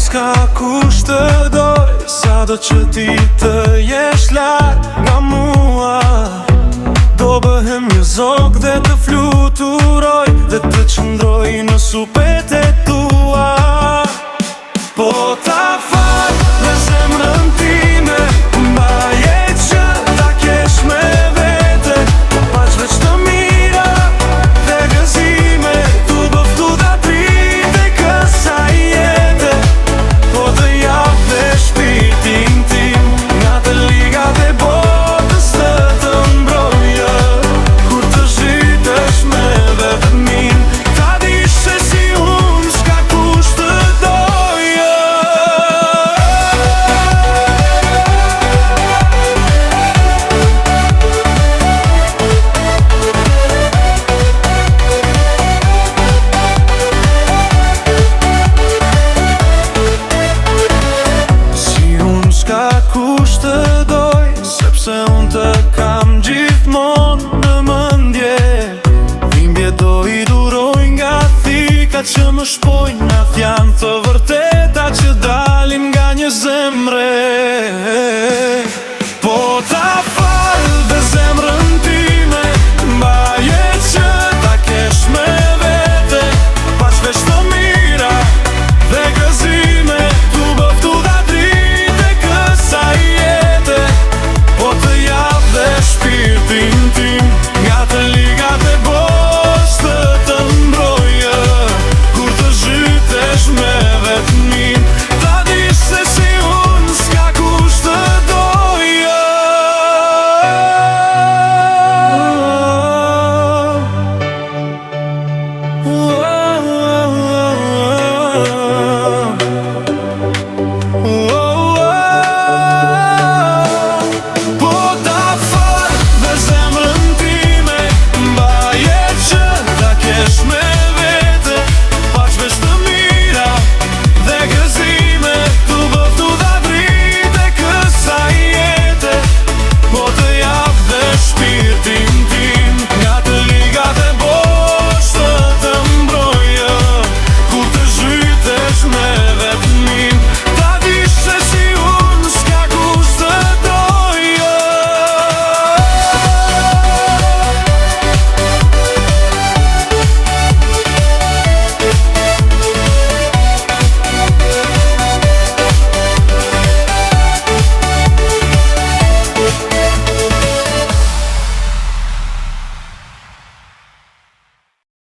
s'ka kush të doj, sa do që ti të jesh larg nga mua. Do bëhem një zog dhe të fluturoj, dhe të qëndroj në supet e tua. Po ta fal dhe zemrën time, mbaje që ta kesh me vete. Po paç veç të mira dhe gëzime, tu bëftu da trite kësaj jete. Po të jap dhe shpirtin tim, nga të ligat e botës të mbrojë. Kur të zhitesh me vetëmin, ta dish se si unë s'ka kush të dojë. Si unë s'ka kush të doj, sepse unë të kam gjithmonë në mendje. Dhimbje do i duroj nga thika që më shpojnë nga thjanë të